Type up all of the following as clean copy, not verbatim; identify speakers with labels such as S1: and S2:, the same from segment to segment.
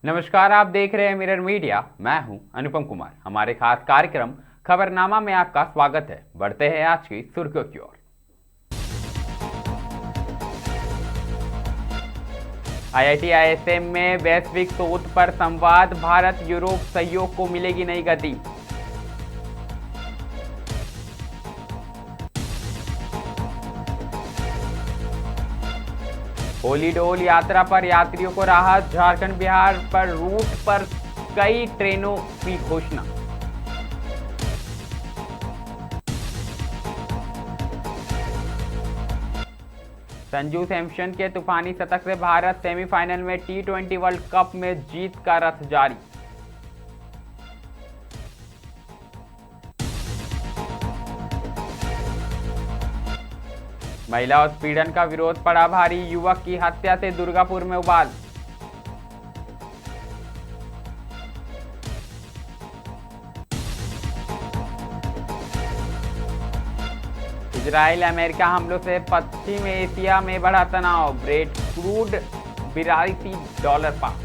S1: नमस्कार, आप देख रहे हैं मिरर मीडिया। मैं हूं अनुपम कुमार। हमारे खास कार्यक्रम खबरनामा में आपका स्वागत है। बढ़ते हैं आज की सुर्खियों की ओर। आईआईटी आईएसएम में वैश्विक शोध पर संवाद, भारत यूरोप सहयोग को मिलेगी नई गति। होली डोल यात्रा पर यात्रियों को राहत, झारखंड बिहार पर रूट पर कई ट्रेनों की घोषणा। संजू सैमसन के तूफानी शतक से भारत सेमीफाइनल में टी20 वर्ल्ड कप में जीत का रथ जारी। महिला उत्पीड़न का विरोध पड़ा भारी, युवक की हत्या से दुर्गापुर में उबाल। इजराइल अमेरिका हमलों से पश्चिम एशिया में बढ़ा तनाव, ब्रेड क्रूड $82 पार।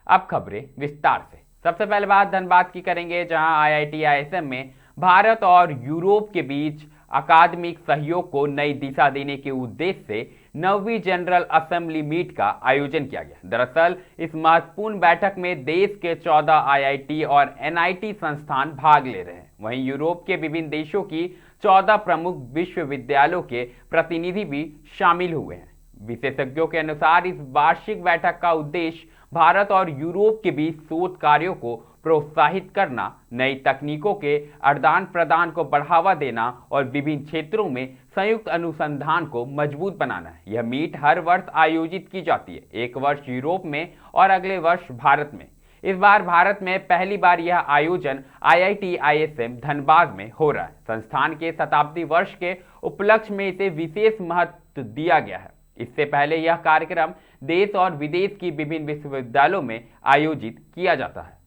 S1: अब खबरें विस्तार से। सबसे पहले बात धनबाद की करेंगे, जहां आईआईटी आईएसएम में भारत और यूरोप के बीच अकादमिक सहयोग को नई दिशा देने के उद्देश्य से 9वीं जनरल असेंबली मीट का आयोजन किया गया। दरअसल इस महत्वपूर्ण बैठक में देश के 14 आईआईटी और एनआईटी संस्थान भाग ले रहे हैं। वहीं यूरोप के विभिन्न देशों की 14 प्रमुख विश्वविद्यालयों के प्रतिनिधि भी शामिल हुए हैं। विशेषज्ञों के अनुसार इस वार्षिक बैठक का उद्देश्य भारत और यूरोप के बीच शोध कार्यों को प्रोत्साहित करना, नई तकनीकों के आदान प्रदान को बढ़ावा देना और विभिन्न क्षेत्रों में संयुक्त अनुसंधान को मजबूत बनाना है। यह मीट हर वर्ष आयोजित की जाती है, एक वर्ष यूरोप में और अगले वर्ष भारत में। इस बार भारत में पहली बार यह आयोजन आईआईटी आईएसएम धनबाद में हो रहा है। संस्थान के शताब्दी वर्ष के उपलक्ष्य में इसे विशेष महत्व दिया गया है। इससे पहले यह कार्यक्रम देश और विदेश की विभिन्न विश्वविद्यालयों में आयोजित किया जाता है।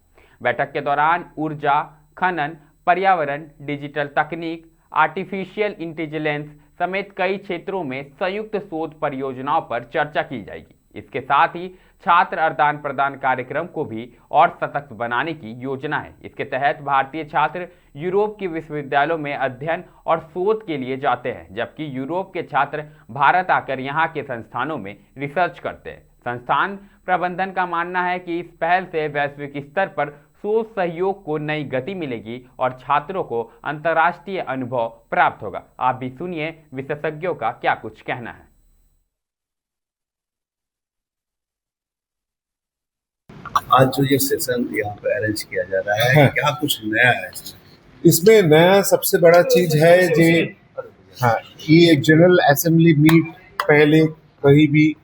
S1: बैठक के दौरान ऊर्जा, खनन, पर्यावरण, डिजिटल तकनीक, आर्टिफिशियल इंटेलिजेंस समेत कई क्षेत्रों में संयुक्त शोध परियोजनाओं पर चर्चा की जाएगी। इसके साथ ही छात्र आदान प्रदान कार्यक्रम को भी और सशक्त बनाने की योजना है। इसके तहत भारतीय छात्र यूरोप के विश्वविद्यालयों में अध्ययन और शोध के लिए जाते हैं, जबकि यूरोप के छात्र भारत आकर यहाँ के संस्थानों में रिसर्च करते हैं। संस्थान प्रबंधन का मानना है कि इस पहल से वैश्विक स्तर पर शोध सहयोग को नई गति मिलेगी और छात्रों को अंतर्राष्ट्रीय अनुभव प्राप्त होगा। आप भी सुनिए विशेषज्ञों का क्या कुछ कहना है।
S2: आज जो ये सेशन यहाँ पे अरेंज किया जा रहा है, क्या कुछ नया है
S3: इसमें? नया सबसे बड़ा चीज है जी, हाँ, ये एक जनरल असेंबली मीट पहले कहीं भी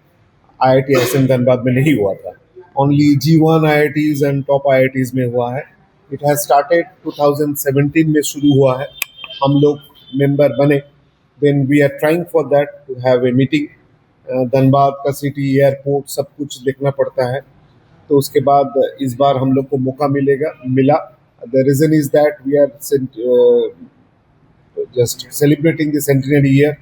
S3: आईआईटी आईएसएम धनबाद में नहीं हुआ था। Only G1 IITs and top IITs में हुआ है। इट हैज स्टार्टेड 2017 में शुरू हुआ है। हम लोग मेंबर बने, then we are trying for that to have a meeting. Dhanbad का सिटी, एयरपोर्ट सब कुछ देखना पड़ता है, तो उसके बाद इस बार हम लोग को मौका मिला। The reason is that we are just celebrating the centenary year.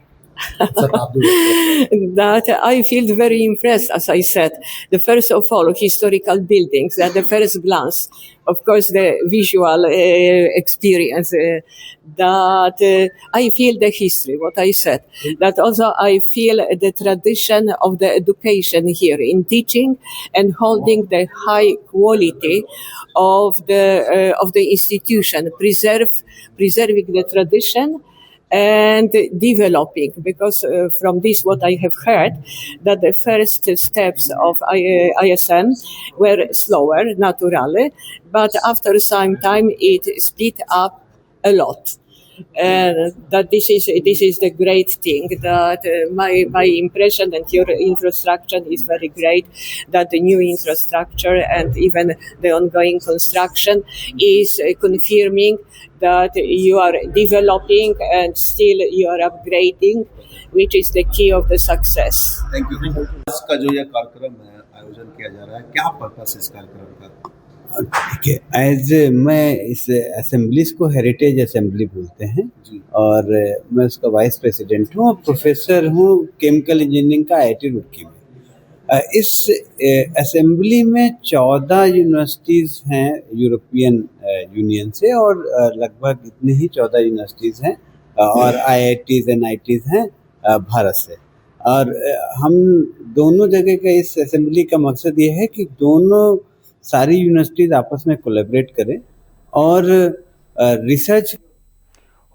S4: That I feel very impressed, as I said. The first of all, historical buildings, at the first glance, of course, the visual experience, that I feel the history, what I said. That also I feel the tradition of the education here in teaching and holding the high quality of the institution, preserving the tradition and developing, because from this what I have heard, that the first steps of ISM were slower, naturally, but after some time it speed up a lot. That this is the great thing, that my impression and your infrastructure is very great, that the new infrastructure and even the ongoing construction is confirming that you are developing and still you are upgrading, which is the key of the success.
S2: Thank you. इसका जो ये कार्यक्रम है आयोजन किया जा रहा है, क्या पर्पस है इस कार्यक्रम का?
S5: देखिए, मैं इस असेंबलीज को हेरिटेज असेंबली बोलते हैं और मैं उसका वाइस प्रेसिडेंट हूँ और प्रोफेसर हूँ केमिकल इंजीनियरिंग का IIT रुड़की में। इस असेंबली में 14 यूनिवर्सिटीज़ हैं यूरोपियन यूनियन से और लगभग इतनी ही 14 यूनिवर्सिटीज़ हैं और IITs NITs हैं भारत से। और हम दोनों जगह का इस असेंबली का मकसद ये है कि दोनों सारी यूनिवर्सिटीज आपस में कोलैबोरेट करें और रिसर्च।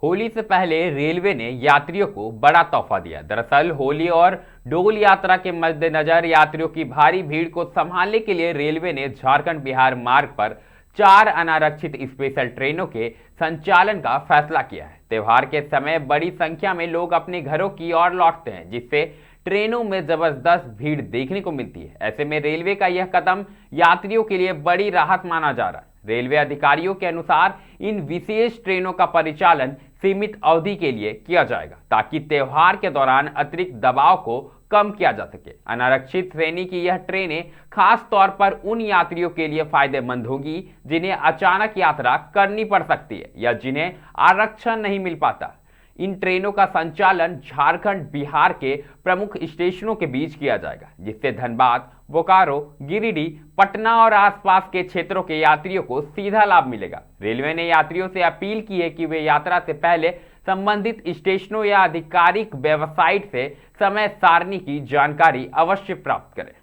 S1: होली से पहले रेलवे ने यात्रियों को बड़ा तोहफा दिया। दरअसल होली और डोल यात्रा के मद्देनजर यात्रियों की भारी भीड़ को संभालने के लिए रेलवे ने झारखंड बिहार मार्ग पर 4 अनारक्षित स्पेशल ट्रेनों के संचालन का फैसला किया है। त्योहार के समय बड़ी संख्या में लोग अपने घरों की ओर लौटते हैं, जिससे ट्रेनों में जबरदस्त भीड़ देखने को मिलती है। ऐसे में रेलवे का यह कदम यात्रियों के लिए बड़ी राहत माना जा रहा है। रेलवे अधिकारियों के अनुसार इन विशेष ट्रेनों का परिचालन सीमित अवधि के लिए किया जाएगा ताकि त्योहार के दौरान अतिरिक्त दबाव को कम किया जा सके। अनारक्षित श्रेणी की यह ट्रेनें खास तौर पर उन यात्रियों के लिए फायदेमंद होगी जिन्हें अचानक यात्रा करनी पड़ सकती है या जिन्हें आरक्षण नहीं मिल पाता। इन ट्रेनों का संचालन झारखंड बिहार के प्रमुख स्टेशनों के बीच किया जाएगा, जिससे धनबाद, बोकारो, गिरिडीह, पटना और आसपास के क्षेत्रों के यात्रियों को सीधा लाभ मिलेगा। रेलवे ने यात्रियों से अपील की है कि वे यात्रा से पहले संबंधित स्टेशनों या आधिकारिक वेबसाइट से समय सारणी की जानकारी अवश्य प्राप्त करें।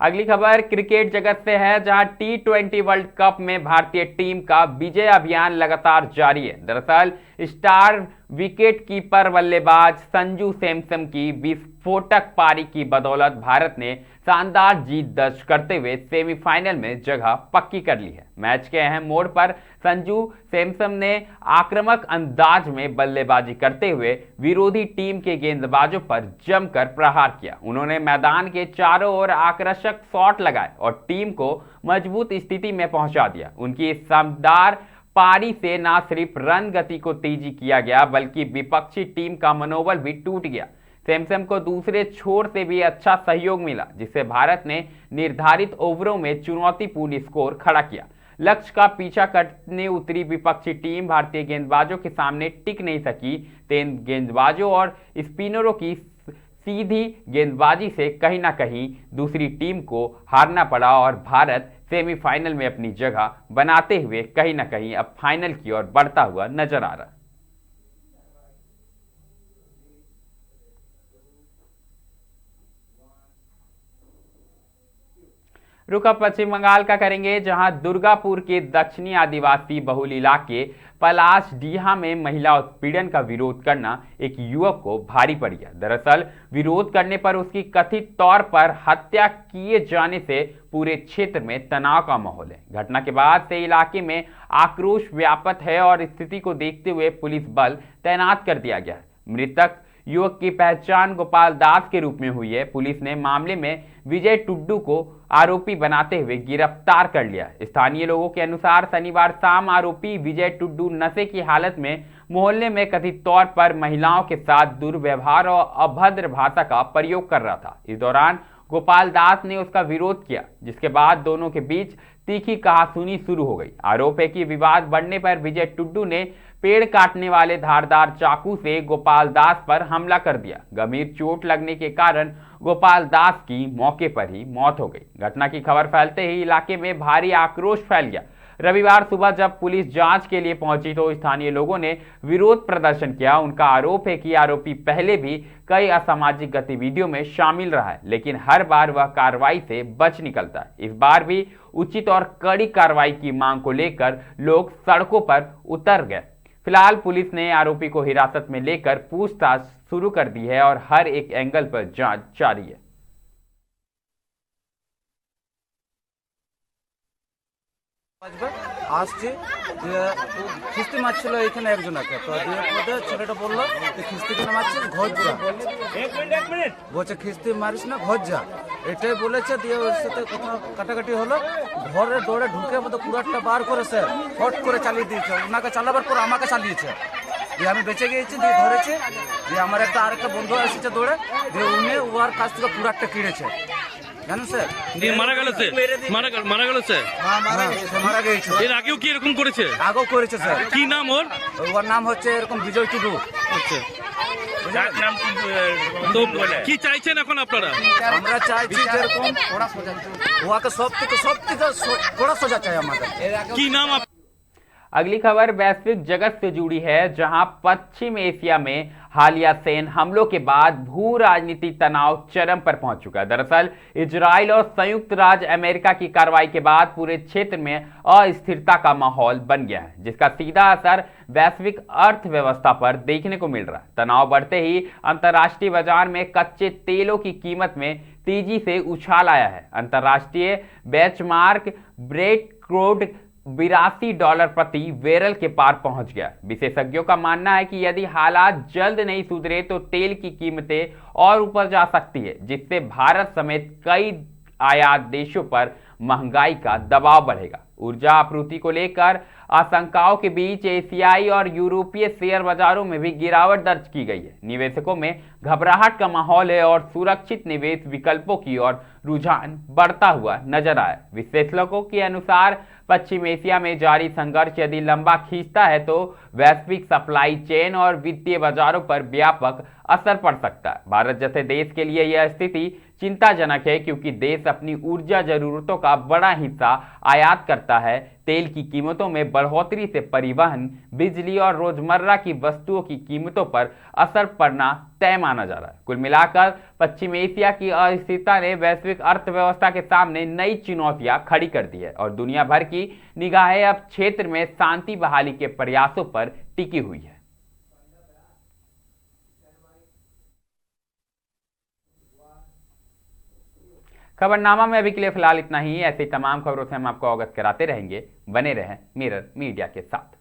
S1: अगली खबर क्रिकेट जगत से है, जहां T20 वर्ल्ड कप में भारतीय टीम का विजय अभियान लगातार जारी है। दरअसल स्टार विकेट कीपर बल्लेबाज संजू सैमसन की विस्फोटक पारी की बदौलत भारत ने शानदार जीत दर्ज करते हुए सेमीफाइनल में जगह पक्की कर ली है। मैच के अहम मोड़ पर संजू सैमसन ने आक्रामक अंदाज में बल्लेबाजी करते हुए विरोधी टीम के गेंदबाजों पर जमकर प्रहार किया। उन्होंने मैदान के चारों ओर आकर्षक शॉट लगाए और टीम को मजबूत स्थिति में पहुंचा दिया। उनकी इस शानदार पारी से न सिर्फ रन गति को तेजी किया गया बल्कि विपक्षी टीम का मनोबल भी टूट गया। सैमसन को दूसरे छोर से भी अच्छा सहयोग मिला, जिससे भारत ने निर्धारित ओवरों में चुनौतीपूर्ण स्कोर खड़ा किया। लक्ष्य का पीछा करने उतरी विपक्षी टीम भारतीय गेंदबाजों के सामने टिक नहीं सकी। तेज गेंदबाजों और स्पिनरों की सीधी गेंदबाजी से कहीं ना कहीं दूसरी टीम को हारना पड़ा और भारत सेमीफाइनल में अपनी जगह बनाते हुए कहीं ना कहीं अब फाइनल की ओर बढ़ता हुआ नजर आ रहा है। रुख अब पश्चिम बंगाल का करेंगे, जहां दुर्गापुर के दक्षिणी आदिवासी बहुल इलाके पलाशडीहा में महिला उत्पीड़न का विरोध करना एक युवक को भारी पड़ गया। दरअसल विरोध करने पर उसकी कथित तौर पर हत्या किए जाने से पूरे क्षेत्र में तनाव का माहौल है। घटना के बाद से इलाके में आक्रोश व्याप्त है और स्थिति को देखते हुए पुलिस बल तैनात कर दिया गया है। मृतक युवक की पहचान गोपाल दास के रूप में हुई है। पुलिस ने मामले में विजय टुड्डू को आरोपी बनाते हुए गिरफ्तार कर लिया। स्थानीय लोगों के अनुसार शनिवार शाम आरोपी विजय टुड्डू नशे की हालत में मोहल्ले में कथित तौर पर महिलाओं के साथ दुर्व्यवहार और अभद्र भाषा का प्रयोग कर रहा था। इस दौरान गोपाल दास ने उसका विरोध किया, जिसके बाद दोनों के बीच तीखी कहासुनी शुरू हो गई। आरोप है कि विवाद बढ़ने पर विजय टुड्डू ने पेड़ काटने वाले धारदार चाकू से गोपाल दास पर हमला कर दिया। गंभीर चोट लगने के कारण गोपाल दास की मौके पर ही मौत हो गई। घटना की खबर फैलते ही इलाके में भारी आक्रोश फैल गया। रविवार सुबह जब पुलिस जांच के लिए पहुंची तो स्थानीय लोगों ने विरोध प्रदर्शन किया। उनका आरोप है कि आरोपी पहले भी कई असामाजिक गतिविधियों में शामिल रहा है, लेकिन हर बार वह कार्रवाई से बच निकलता है। इस बार भी उचित और कड़ी कार्रवाई की मांग को लेकर लोग सड़कों पर उतर गए। फिलहाल पुलिस ने आरोपी को हिरासत में लेकर पूछताछ शुरू कर दी है और हर एक एंगल पर जांच जारी है।
S6: আসছে যে খিস্তি মারছিল এখানে একজনকে, তো দিয়ে পরে ছেলেটা বললো যে খিস্তি কেন মারছিস, ঘর যা। বলছে খিস্তি মারিস না, ঘর যা, এটাই বলেছে। দিয়ে ওর সাথে কথা কাটাকাটি হলো। ঘরে দৌড়ে ঢুকে মতো কুড়াটটা বার করেছে, হট করে চালিয়ে দিয়েছে। ওনাকে চালাবার পর আমাকে চালিয়েছে। দিয়ে আমি বেঁচে গিয়েছি, দিয়ে ধরেছে, দিয়ে আমার আরেকটা বন্ধু এসেছে দৌড়ে, দিয়ে উনি ওর কাছ থেকে পুরো একটা কিনেছে, জানেন স্যার।
S7: দিয়ে মারা গেল সে, মারা গেল সে।
S6: সে মারা গিয়েছে।
S7: এর আগেও কি এরকম করেছে?
S6: আগেও করেছে স্যার।
S7: কি নাম ওর?
S6: ওর নাম হচ্ছে এরকম বিজয় টুডু।
S7: আচ্ছা, তো কি চাইছেন এখন আপনারা?
S6: আমরা চাইছি যেরকম ওকে সব থেকে थोड़ा सजा चाहिए हमारे।
S7: কি নাম?
S1: अगली खबर वैश्विक जगत से जुड़ी है, जहां पश्चिम एशिया में हालिया सैन्य हमलों के बाद भू राजनीतिक तनाव चरम पर पहुंच चुका है। दरअसल इजराइल और संयुक्त राज्य अमेरिका की कार्रवाई के बाद पूरे क्षेत्र में अस्थिरता का माहौल बन गया है, जिसका सीधा असर वैश्विक अर्थव्यवस्था पर देखने को मिल रहा है। तनाव बढ़ते ही अंतर्राष्ट्रीय बाजार में कच्चे तेलों की कीमत में तेजी से उछाल आया है। अंतर्राष्ट्रीय बेंचमार्क ब्रेंट क्रूड $82 प्रति बैरल के पार पहुंच गया। विशेषज्ञों का मानना है कि यदि हालात जल्द नहीं सुधरे तो तेल की कीमतें और ऊपर जा सकती है, जिससे भारत समेत कई आयात देशों पर महंगाई का दबाव बढ़ेगा। ऊर्जा आपूर्ति को लेकर आशंकाओं के बीच एशियाई और यूरोपीय शेयर बाजारों में भी गिरावट दर्ज की गई है। निवेशकों में घबराहट का माहौल है और सुरक्षित निवेश विकल्पों की ओर रुझान बढ़ता हुआ नजर आया। विश्लेषकों के अनुसार पश्चिम एशिया में जारी संघर्ष यदि लंबा खींचता है तो वैश्विक सप्लाई चेन और वित्तीय बाजारों पर व्यापक असर पड़ सकता है। भारत जैसे देश के लिए यह स्थिति चिंताजनक है, क्योंकि देश अपनी ऊर्जा जरूरतों का बड़ा हिस्सा आयात करता है। तेल की कीमतों में बढ़ोतरी से परिवहन, बिजली और रोजमर्रा की वस्तुओं की कीमतों पर असर पड़ना तय माना जा रहा है। कुल मिलाकर पश्चिम एशिया की अस्थिरता ने वैश्विक अर्थव्यवस्था के सामने नई चुनौतियां खड़ी कर दी है और दुनिया भर की निगाहें अब क्षेत्र में शांति बहाली के प्रयासों पर टिकी हुई है। खबरनामा में अभी के लिए फिलहाल इतना ही। ऐसी तमाम खबरों से हम आपको अवगत कराते रहेंगे। बने रहें मिरर मीडिया के साथ।